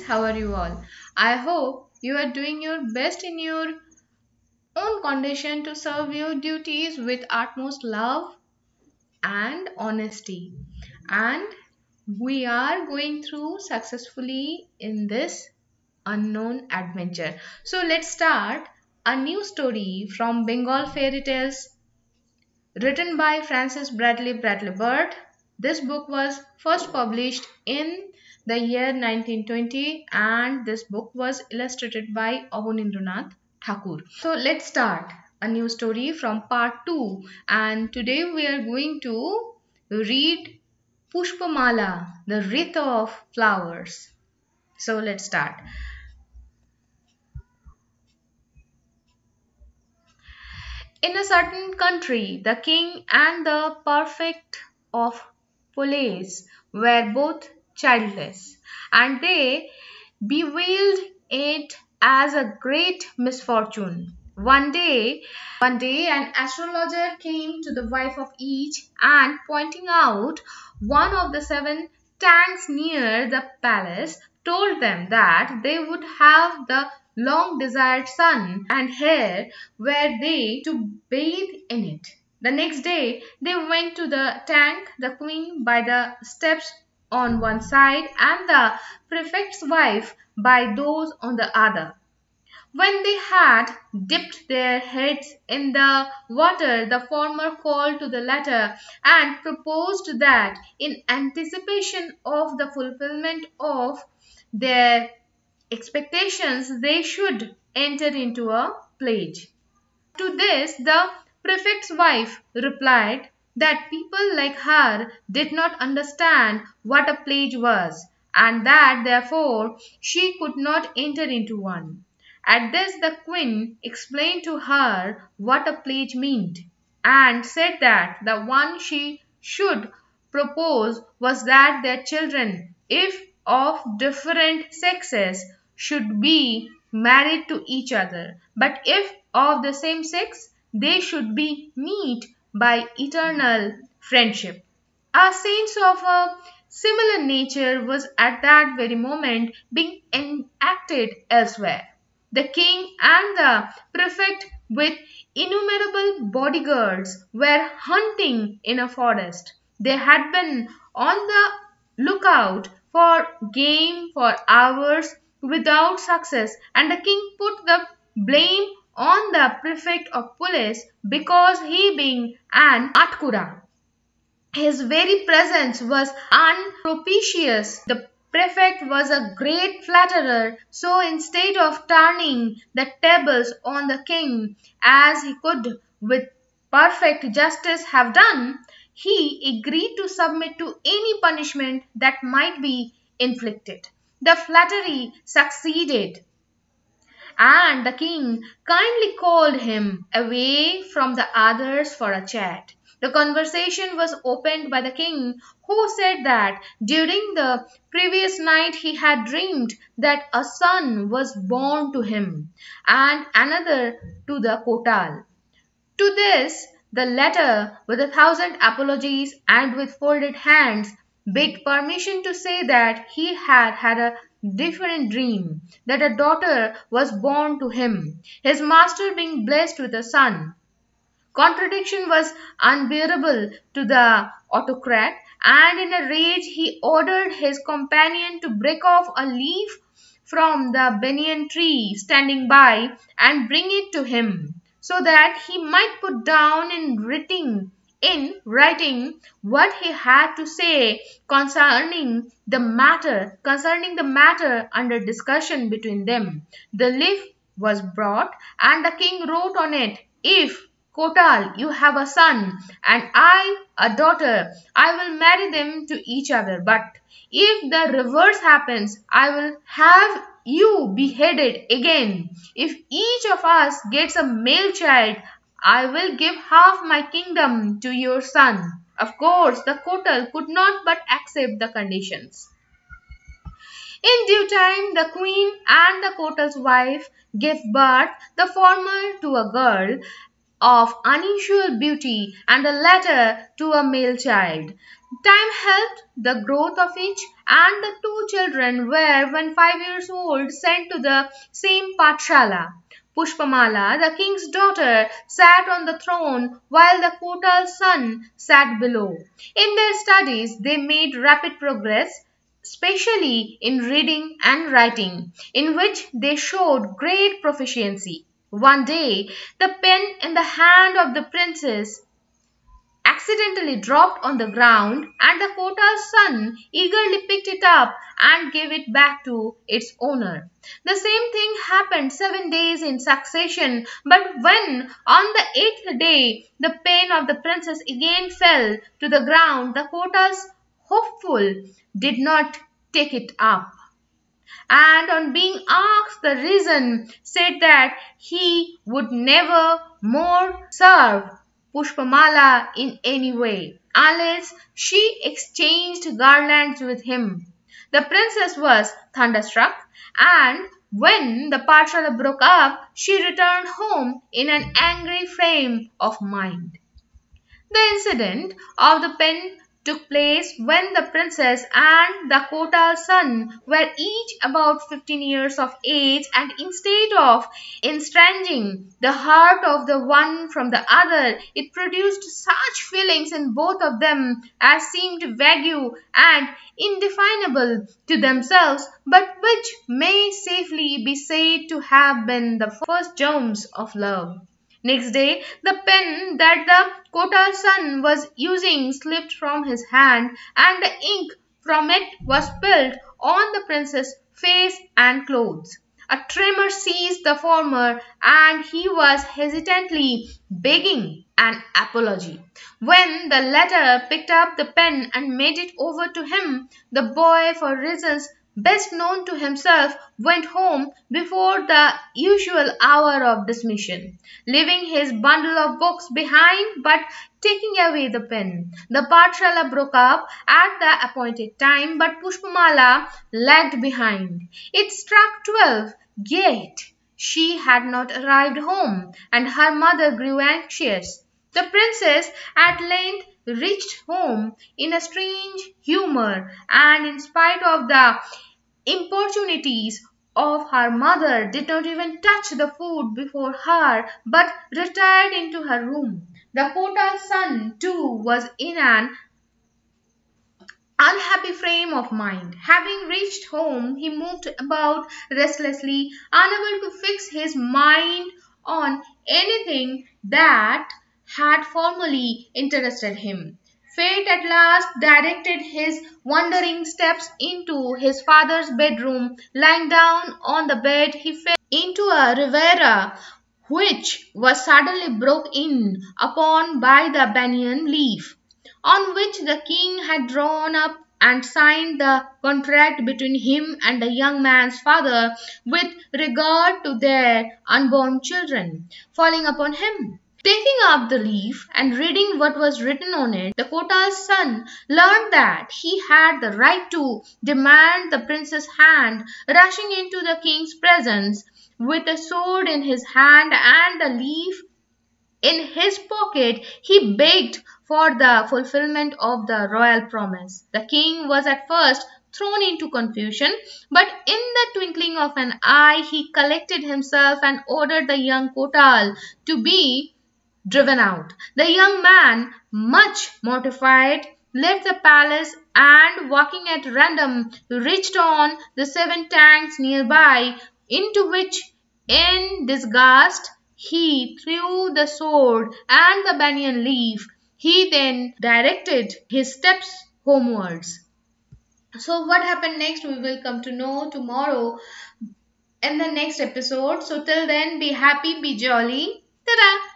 how are you all? I hope you are doing your best in your own condition to serve your duties with utmost love and honesty. And we are going through successfully in this unknown adventure. So let's start a new story from Bengal fairy tales written by Francis Bradley Birt. This book was first published in the year 1920 and this book was illustrated by Abanindranath Thakur. So let's start a new story from part 2 and today we are going to read Pushpamala, the Wreath of Flowers. So let's start. In a certain country, the king and the prefect of police were both childless, and they bewailed it as a great misfortune. One day, an astrologer came to the wife of each and pointing out one of the 7 tanks near the palace, told them that they would have the long desired son and heir were they to bathe in it. The next day they went to the tank, the queen by the steps on one side and the prefect's wife by those on the other. When they had dipped their heads in the water, the former called to the latter and proposed that, in anticipation of the fulfillment of their expectations, they should enter into a pledge. To this, the prefect's wife replied that people like her did not understand what a pledge was, and that therefore she could not enter into one. At this, the queen explained to her what a pledge meant, and said that the one she should propose was that their children, if of different sexes, should be married to each other, but if of the same sex, they should be meet by eternal friendship. A sense of a similar nature was at that very moment being enacted elsewhere. The king and the prefect, with innumerable bodyguards, were hunting in a forest. They had been on the lookout for game for hours without success, and the king put the blame on the prefect of police because he being an Atkura, his very presence was unpropitious. The prefect was a great flatterer, so instead of turning the tables on the king as he could with perfect justice have done, he agreed to submit to any punishment that might be inflicted. The flattery succeeded and the king kindly called him away from the others for a chat. The conversation was opened by the king, who said that during the previous night he had dreamed that a son was born to him and another to the kotal. To this, the latter, with 1,000 apologies and with folded hands, begged permission to say that he had had a different dream, that a daughter was born to him, his master being blessed with a son. Contradiction was unbearable to the autocrat, and in a rage he ordered his companion to break off a leaf from the banyan tree standing by and bring it to him, so that he might put down in writing what he had to say concerning the matter under discussion between them. The leaf was brought, and the king wrote on it, "If, Kotal, you have a son, and I a daughter, I will marry them to each other. But if the reverse happens, I will have you beheaded again. If each of us gets a male child, I will give half my kingdom to your son." Of course, the Kotal could not but accept the conditions. In due time, the queen and the Kotal's wife gave birth, the former to a girl of unusual beauty and the latter to a male child. Time helped the growth of each, and the two children were, when 5 years old, sent to the same Pathshala. Pushpamala, the king's daughter, sat on the throne while the Kotal's son sat below. In their studies, they made rapid progress, especially in reading and writing, in which they showed great proficiency. One day, the pen in the hand of the princess accidentally dropped on the ground, and the Kota's son eagerly picked it up and gave it back to its owner. The same thing happened 7 days in succession, but when on the eighth day the pen of the princess again fell to the ground, the Kota's hopeful did not take it up, and on being asked the reason said that he would never more serve Pushpamala in any way unless she exchanged garlands with him. The princess was thunderstruck, and when the Pathshala broke up, she returned home in an angry frame of mind. The incident of the pen took place when the princess and the Kotal's son were each about 15 years of age, and instead of estranging the heart of the one from the other, it produced such feelings in both of them as seemed vague and indefinable to themselves, but which may safely be said to have been the first germs of love. Next day, the pen that the Kotal's son was using slipped from his hand, and the ink from it was spilled on the prince's face and clothes. A tremor seized the former, and he was hesitantly begging an apology. When the latter picked up the pen and made it over to him, the boy, for reasons best known to himself, went home before the usual hour of dismission, leaving his bundle of books behind but taking away the pen. The Pathshala broke up at the appointed time, but Pushpamala lagged behind. It struck 12, yet she had not arrived home, and her mother grew anxious. The princess at length reached home in a strange humor, and in spite of the importunities of her mother, did not even touch the food before her, but retired into her room. The Kota's son, too, was in an unhappy frame of mind. Having reached home, he moved about restlessly, unable to fix his mind on anything that had formerly interested him. Fate at last directed his wandering steps into his father's bedroom. Lying down on the bed, he fell into a reverie which was suddenly broke in upon by the banyan leaf on which the king had drawn up and signed the contract between him and the young man's father with regard to their unborn children, falling upon him. Taking up the leaf and reading what was written on it, the Kota's son learned that he had the right to demand the prince's hand. Rushing into the king's presence with a sword in his hand and the leaf in his pocket, he begged for the fulfillment of the royal promise. The king was at first thrown into confusion, but in the twinkling of an eye he collected himself and ordered the young Kotal to be driven out. The young man, much mortified, left the palace and, walking at random, reached on the 7 tanks nearby, into which, in disgust, he threw the sword and the banyan leaf. He then directed his steps homewards. So, what happened next, we will come to know tomorrow in the next episode. So, till then, be happy, be jolly. Ta-da!